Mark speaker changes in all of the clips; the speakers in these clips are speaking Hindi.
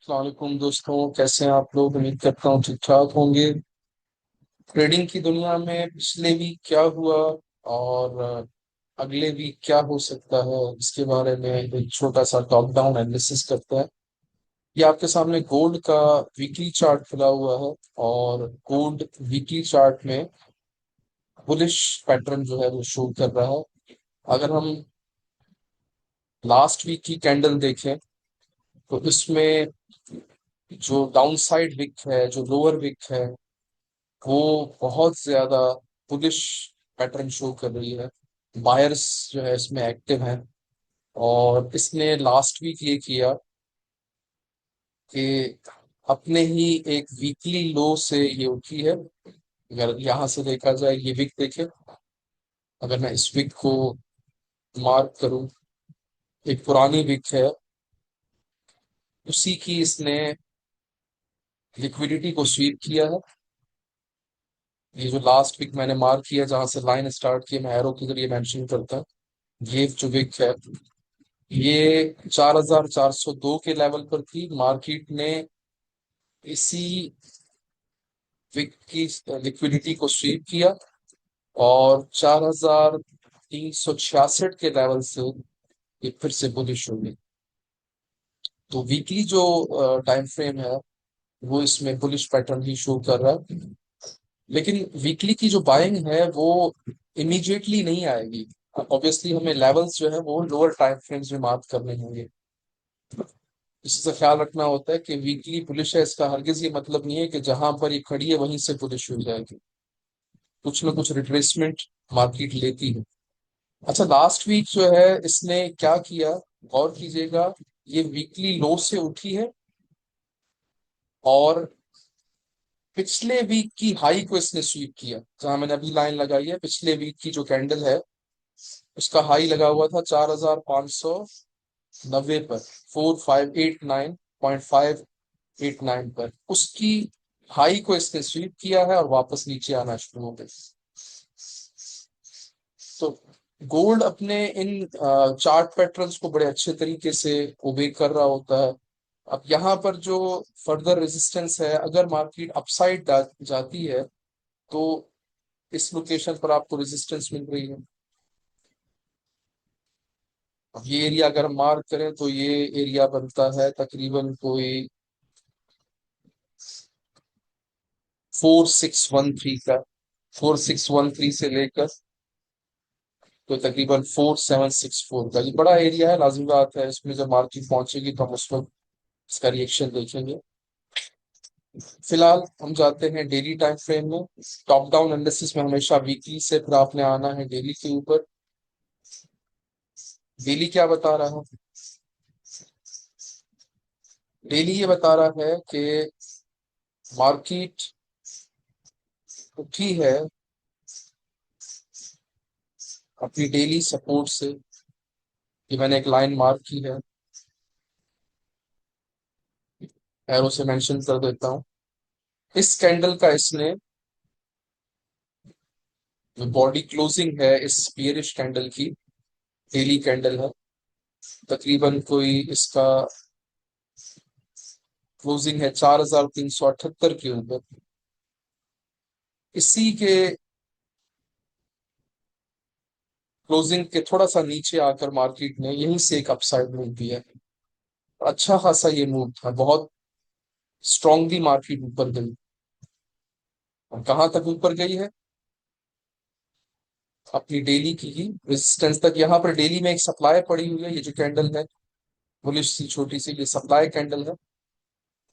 Speaker 1: वालेकुम दोस्तों, कैसे हैं आप लोग? उम्मीद करता हूँ ठीक ठाक होंगे। ट्रेडिंग की दुनिया में पिछले वीक क्या हुआ और अगले वीक क्या हो सकता है, इसके बारे में एक छोटा सा टॉप डाउन एनालिसिस करते हैं। ये आपके सामने गोल्ड का वीकली चार्ट खुला हुआ है और गोल्ड वीकली चार्ट में बुलिश पैटर्न जो है वो शो कर रहा है। अगर हम लास्ट वीक की कैंडल देखें तो इसमें जो डाउन साइड विक है, जो लोअर विक है, वो बहुत ज्यादा बुलिश पैटर्न शो कर रही है। बायर्स जो है इसमें एक्टिव है और इसने लास्ट वीक ये किया कि अपने ही एक वीकली लो से ये उठी है। अगर यहां से देखा जाए, ये वीक देखे, अगर मैं इस वीक को मार्क करूं, एक पुरानी वीक है, उसी की इसने लिक्विडिटी को स्वीप किया है। ये जो लास्ट वीक मैंने मार्क किया, जहां से लाइन स्टार्ट की, मैं एरो के जरिए मेंशन करता हूँ। ये जो वीक है, ये 4402 के लेवल पर थी। मार्केट ने इसी विक की लिक्विडिटी को स्वीप किया और 4366 के लेवल से ये फिर से बुलिश हो गई। तो वीकली जो टाइम फ्रेम है, वो इसमें बुलिश पैटर्न ही शो कर रहा है। लेकिन वीकली की जो बाइंग है वो इमीडिएटली नहीं आएगी। ऑब्वियसली हमें लेवल्स जो है वो लोअर टाइम फ्रेम्स में मार्क करने होंगे। इसी से ख्याल रखना होता है कि वीकली बुलिश है, इसका हरगिज ये मतलब नहीं है कि जहां पर ये खड़ी है वहीं से बुलिश हो जाएगी। कुछ ना कुछ रिट्रेसमेंट मार्केट लेती है। अच्छा, लास्ट वीक जो है इसने क्या किया, गौर कीजिएगा। ये वीकली लो से उठी है और पिछले वीक की हाई को इसने स्वीप किया। जहां मैंने अभी लाइन लगाई है, पिछले वीक की जो कैंडल है, उसका हाई लगा हुआ था 4590 पर, 4589.589 पर। उसकी हाई को इसने स्वीप किया है और वापस नीचे आना शुरू हो गई। तो गोल्ड अपने इन चार्ट पैटर्न्स को बड़े अच्छे तरीके से ओबे कर रहा होता है। अब यहाँ पर जो फर्दर रेजिस्टेंस है, अगर मार्केट अपसाइड जाती है तो इस लोकेशन पर आपको रेजिस्टेंस मिल रही है। अब ये एरिया अगर हम मार्क करें तो ये एरिया बनता है तकरीबन कोई 4613 का। 4613 से लेकर तो तकरीबन 4764 का ये बड़ा एरिया है। लाजमी बात है, इसमें जब मार्केट पहुंचेगी तो हम उस वक्त इसका रिएक्शन देखेंगे। फिलहाल हम जाते हैं डेली टाइम फ्रेम में। टॉप डाउन एनालिसिस में हमेशा वीकली से फिर आपने आना है डेली के ऊपर। डेली क्या बता रहा है? डेली ये बता रहा है कि मार्केट उठी है अपनी डेली सपोर्ट से। ये मैंने एक लाइन मार्क की है, एरो से मेंशन कर देता हूं। इस कैंडल का इसने जो बॉडी क्लोजिंग है इस बियरिश कैंडल की, डेली कैंडल है, तकरीबन कोई इसका क्लोजिंग है 4378 के ऊपर। इसी के क्लोजिंग के थोड़ा सा नीचे आकर मार्केट ने यहीं से एक अपसाइड मूव दिया है। अच्छा खासा ये मूव था, बहुत स्ट्रांगली मार्केट ऊपर गई। और कहां तक ऊपर गई है? अपनी डेली की ही रेजिस्टेंस तक। यहाँ पर डेली में एक सप्लाई पड़ी हुई है। ये जो कैंडल है, बुलिश सी छोटी सी, ये सप्लाई कैंडल है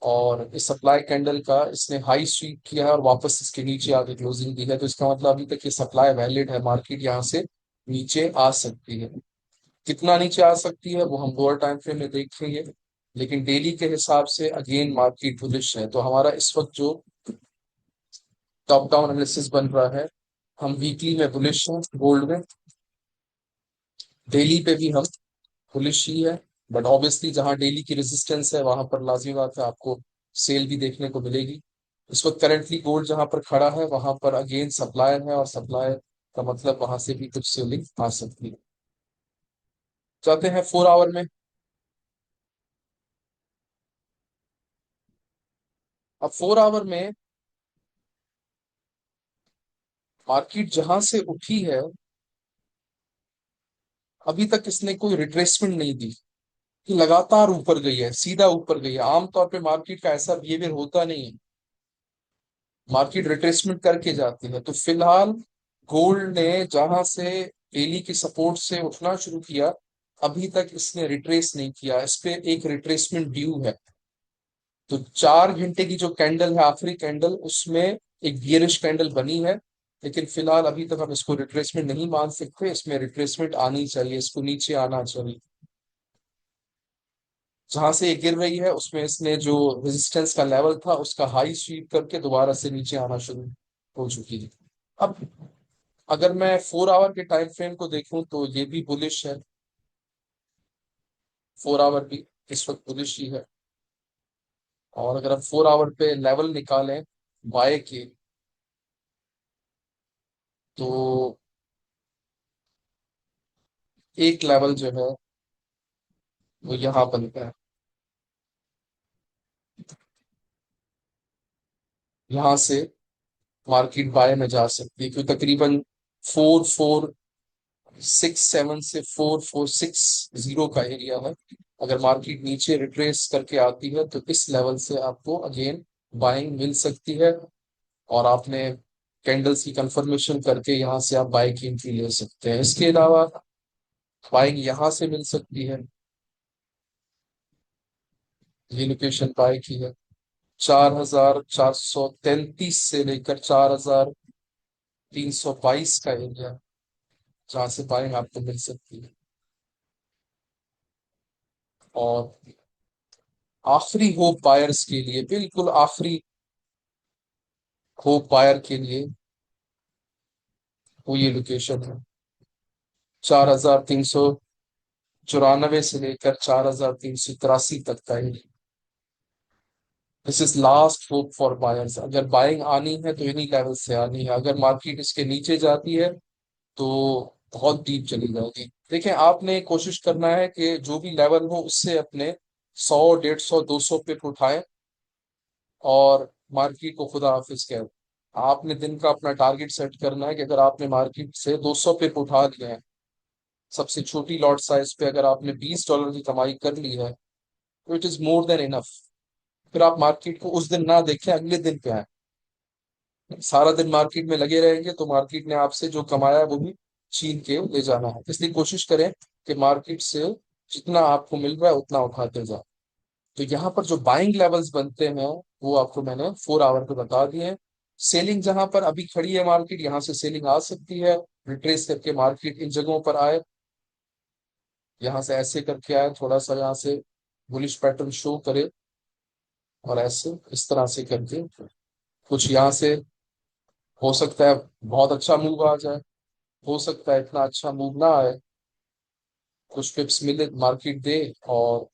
Speaker 1: और इस सप्लाई कैंडल का इसने हाई स्वीप किया है और वापस इसके नीचे आके क्लोजिंग दी है। तो इसका मतलब अभी तक ये सप्लाई वैलिड है, मार्केट यहाँ से नीचे आ सकती है। कितना नीचे आ सकती है वो हम लोअर टाइम फ्रेम में देखेंगे, लेकिन डेली के हिसाब से अगेन मार्केट बुलिश है। तो हमारा इस वक्त जो टॉप डाउन एनालिसिस बन रहा है, हम वीकली में बुलिश हैं गोल्ड में, डेली पे भी हम बुलिश ही है। बट ऑब्वियसली जहां डेली की रेजिस्टेंस है वहां पर लाजमी बात है आपको सेल भी देखने को मिलेगी। इस वक्त करेंटली गोल्ड जहां पर खड़ा है वहां पर अगेन सप्लाई है और सप्लाई का मतलब वहां से भी कुछ सेलिंग आ सकती है। जाते हैं 4 आवर में। अब 4 आवर में मार्केट जहां से उठी है, अभी तक इसने कोई रिट्रेसमेंट नहीं दी कि लगातार ऊपर गई है, सीधा ऊपर गई है। आमतौर पे मार्केट का ऐसा बिहेवियर होता नहीं है, मार्केट रिट्रेसमेंट करके जाती है। तो फिलहाल गोल्ड ने जहां से डेली के सपोर्ट से उठना शुरू किया, अभी तक इसने रिट्रेस नहीं किया, इस पे एक रिट्रेसमेंट ड्यू है। तो 4 घंटे की जो कैंडल है, आखिरी कैंडल, उसमें एक बियरिश कैंडल बनी है, लेकिन फिलहाल अभी तक हम इसको रिट्रेसमेंट नहीं मान सकते, इसमें रिट्रेसमेंट आनी चाहिए, इसको नीचे आना चाहिए। जहां से ये गिर रही है उसमें इसने जो रेजिस्टेंस का लेवल था उसका हाई स्वीप करके दोबारा से नीचे आना शुरू हो चुकी है। अब अगर मैं 4 आवर के टाइम फ्रेम को देखूं तो ये भी बुलिश है, 4 आवर भी इस वक्त बुलिश ही है। और अगर हम 4 आवर पे लेवल निकालें बाय के, तो एक लेवल जो है वो यहाँ बनता है, यहाँ से मार्केट बाय में जा सकती है, क्योंकि तकरीबन 4467 से 4460 का एरिया है। अगर मार्केट नीचे रिट्रेस करके आती है तो इस लेवल से आपको अगेन बाइंग मिल सकती है, और आपने कैंडल्स की कंफर्मेशन करके यहाँ से आप बाय की एंट्री ले सकते हैं। इसके अलावा बाइंग यहाँ से मिल सकती है, ये लोकेशन बाय की है 4433 से लेकर 4322 का एरिया, जहां से बाइंग आपको मिल सकती है। और आखिरी होप बायर्स के लिए, बिल्कुल आखिरी होप बायर के लिए वो ये लोकेशन है 4394 से लेकर 4383 तक का area. This is last hope for buyers. अगर बाइंग आनी है तो इन्हीं लेवल से आनी है, अगर मार्केट इसके नीचे जाती है तो बहुत डीप चली जाएगी। देखिए, आपने कोशिश करना है कि जो भी लेवल हो उससे अपने 100, 150, 200 पे उठाएं, और मार्केट को खुदा हाफिज कह। आपने दिन का अपना टारगेट सेट करना है कि अगर आपने मार्केट से 200 पे उठा लिया है, सबसे छोटी लॉट साइज पे अगर आपने $20 की कमाई कर ली है, तो it is more than enough. फिर आप मार्केट को उस दिन ना देखें, अगले दिन पे आए। सारा दिन मार्केट में लगे रहेंगे तो मार्केट ने आपसे जो कमाया है वो भी छीन के ले जाना है। इसलिए कोशिश करें कि मार्केट से जितना आपको मिल रहा है उतना उठाते जाए। तो यहाँ पर जो बाइंग लेवल्स बनते हैं वो आपको मैंने 4 आवर पे बता दिए हैं। सेलिंग जहां पर अभी खड़ी है मार्केट, यहाँ से सेलिंग आ सकती है, रिट्रेस करके मार्केट इन जगहों पर आए, यहाँ से ऐसे करके आए, थोड़ा सा यहाँ से बुलिश पैटर्न शो करे, और ऐसे इस तरह से करके कुछ यहाँ से हो सकता है बहुत अच्छा मूव आ जाए, हो सकता है इतना अच्छा मूव ना आए, कुछ पिप्स मिले मार्केट दे और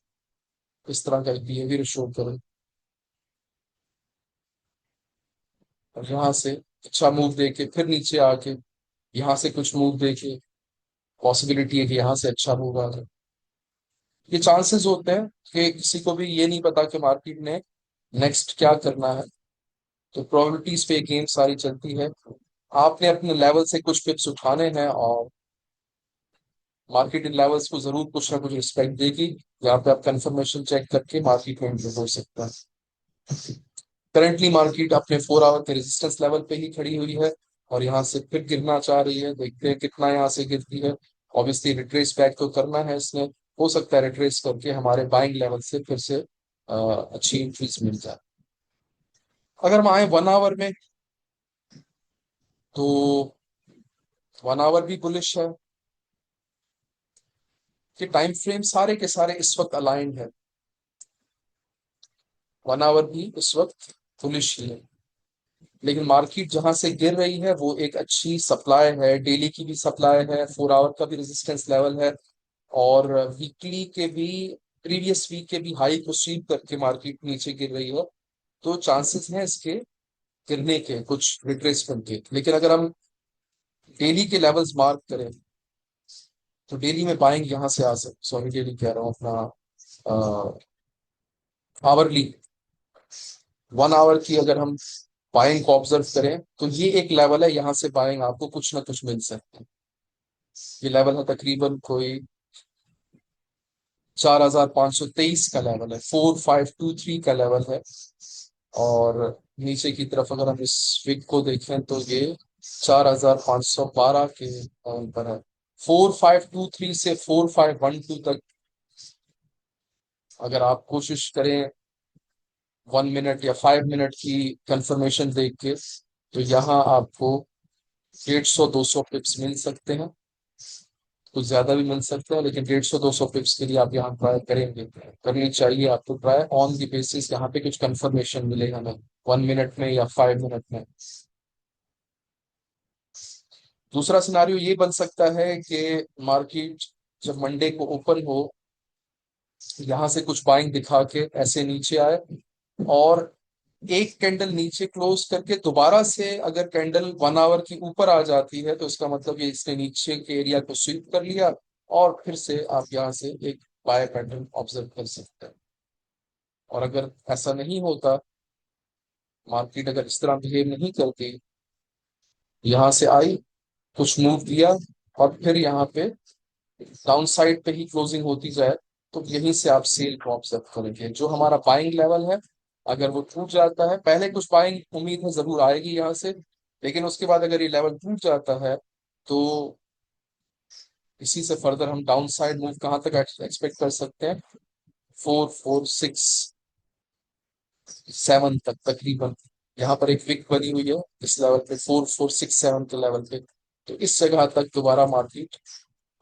Speaker 1: इस तरह का बिहेवियर शो करे, और यहाँ से अच्छा मूव दे के फिर नीचे आके यहाँ से कुछ मूव दे के पॉसिबिलिटी है कि यहाँ से अच्छा मूव आ जाए। ये चांसेस होते हैं कि किसी को भी ये नहीं पता कि मार्केट ने नेक्स्ट क्या करना है, तो प्रोबेबिलिटीज पे गेम सारी चलती है। आपने अपने लेवल से कुछ पिप्स उठाने हैं, और मार्केट इन लेवल्स को जरूर कुछ ना कुछ रिस्पेक्ट देगी। यहाँ पे आप कंफर्मेशन चेक करके मार्केट में एंट्री हो सकता है। करंटली मार्केट अपने 4 आवर के रेजिस्टेंस लेवल पे ही खड़ी हुई है, और यहाँ से फिर गिरना चाह रही है, देखते हैं कितना यहाँ से गिरती है। ऑब्वियसली रिट्रेस बैक तो करना है इसने, हो सकता है रिट्रेस करके हमारे बाइंग लेवल से फिर से अच्छी इंक्रीज मिल जाए। अगर हम आए 1 आवर में, तो 1 आवर भी बुलिश है, कि टाइम फ्रेम सारे के सारे इस वक्त अलाइंड है, 1 आवर भी इस वक्त बुलिश ही है। लेकिन मार्केट जहां से गिर रही है वो एक अच्छी सप्लाई है, डेली की भी सप्लाई है, 4 आवर का भी रेजिस्टेंस लेवल है, और वीकली के भी, प्रीवियस वीक के भी हाई को स्वीप करके मार्केट नीचे गिर रही है। तो चांसेस हैं इसके गिरने के, कुछ रिट्रेसमेंट के। लेकिन अगर हम डेली के लेवल्स मार्क करें तो डेली में बाइंग यहाँ से आ सकती, डेली कह रहा हूँ अपना आवरली, वन आवर की अगर हम बाइंग को ऑब्जर्व करें तो ये एक लेवल है, यहाँ से बाइंग आपको कुछ ना कुछ मिल सकता है। ये लेवल है तकरीबन कोई 4523 का लेवल है, 4523 का लेवल है। और नीचे की तरफ अगर हम इस विक को देखें तो ये 4512 के लेवल पर है। 4523 से 4512 तक अगर आप कोशिश करें 1 मिनट या 5 मिनट की कंफर्मेशन देख के, तो यहाँ आपको 150-200 पिप्स मिल सकते हैं। कुछ ज्यादा भी मिल सकता है, लेकिन 150-200 पिप्स के लिए आप यहाँ ट्राई करेंगे, करनी चाहिए आपको ट्राई ऑन दी बेसिस यहाँ पे कुछ कंफर्मेशन मिले हमें 1 मिनट में या 5 मिनट में। दूसरा सिनारियो ये बन सकता है कि मार्केट जब मंडे को ओपन हो, यहाँ से कुछ बाइंग दिखा के ऐसे नीचे आए, और एक कैंडल नीचे क्लोज करके दोबारा से अगर कैंडल 1 आवर की ऊपर आ जाती है, तो इसका मतलब ये इसने नीचे के एरिया को स्वीप कर लिया, और फिर से आप यहाँ से एक बाय पैटर्न ऑब्जर्व कर सकते हैं। और अगर ऐसा नहीं होता, मार्केट अगर इस तरह बिहेव नहीं करती, यहाँ से आई, कुछ मूव दिया, और फिर यहाँ पे डाउन साइड पे ही क्लोजिंग होती जाए, तो यहीं से आप सेल को ऑब्जर्व करेंगे। जो हमारा बाइंग लेवल है, अगर वो टूट जाता है, पहले कुछ बाइंग उम्मीद है जरूर आएगी यहाँ से, लेकिन उसके बाद अगर ये लेवल टूट जाता है, तो इसी से फर्दर हम डाउन साइड मूव कहाँ तक एक्सपेक्ट कर सकते हैं, 4, 4, 6, 7 तक तकरीबन। यहाँ पर एक विक बनी हुई है इस लेवल पे, 4, 4, 6, 7 के लेवल पे। तो इस जगह तक दोबारा मार्केट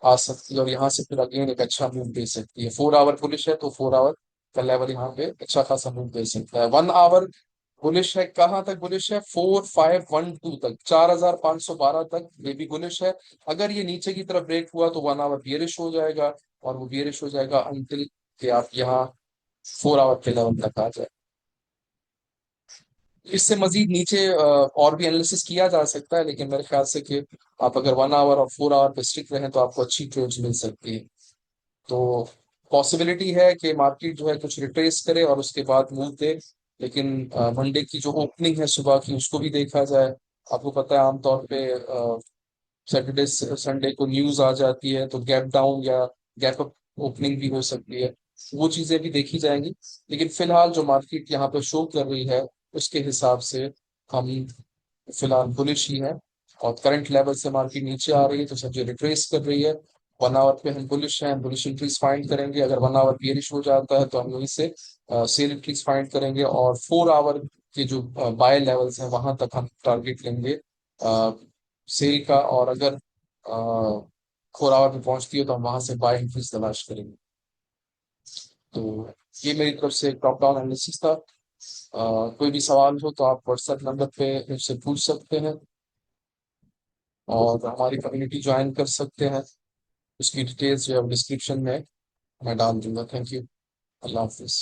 Speaker 1: आ सकती है, और यहाँ से फिर अगेन एक अच्छा मूव दे सकती है। 4 आवर बुलिश है तो 4 आवर का लेवल यहाँ पे अच्छा खासा मूव दे सकता है। 1 आवर बुलिश है, कहाँ तक बुलिश है, 4512 तक, 4512 तक ये भी बुलिश है। अगर ये नीचे की तरफ ब्रेक हुआ तो 1 आवर बियरिश हो जाएगा, और वो बियरिश हो जाएगा अंटिल कि आप यहाँ 4 आवर के लेवल तक आ जाए। इससे मजीद नीचे और भी एनालिसिस किया जा सकता है, लेकिन मेरे ख्याल से कि आप अगर 1 आवर और 4 आवर पे स्टिक रहें तो आपको अच्छी ट्रेड्स मिल सकती है। तो पॉसिबिलिटी है कि मार्केट जो है कुछ रिट्रेस करे और उसके बाद मूव दे, लेकिन मंडे की जो ओपनिंग है सुबह की, उसको भी देखा जाए। आपको पता है आमतौर पे सैटरडे संडे को न्यूज आ जाती है, तो गैप डाउन या गैप अप ओपनिंग भी हो सकती है, वो चीजें भी देखी जाएंगी। लेकिन फिलहाल जो मार्केट यहाँ पे शो कर रही है, उसके हिसाब से हम फिलहाल बुलिश ही है। और करंट लेवल से मार्केट नीचे आ रही है तो सब्जी रिट्रेस कर रही है। 1 आवर पे हम बुलिश हैं, बुलिश इंक्रीज फाइंड करेंगे। अगर 1 आवर बियरिश हो जाता है तो हम वहीं से सेल इंक्रीज फाइंड करेंगे, और 4 आवर के जो बाय लेवल्स हैं वहां तक हम टारगेट लेंगे सेल का। और अगर 4 आवर पे पहुंचती है तो हम वहां से बाय इंक्रीज तलाश करेंगे। तो ये मेरी तरफ से टॉप डाउन एनालिसिस था। कोई भी सवाल हो तो आप व्हाट्सएप नंबर पे मुझसे पूछ सकते हैं, और हमारी कम्युनिटी ज्वाइन कर सकते हैं। उसकी डिटेल्स जो है डिस्क्रिप्शन में मैं डाल दूंगा। Thank you. Allah Hafiz.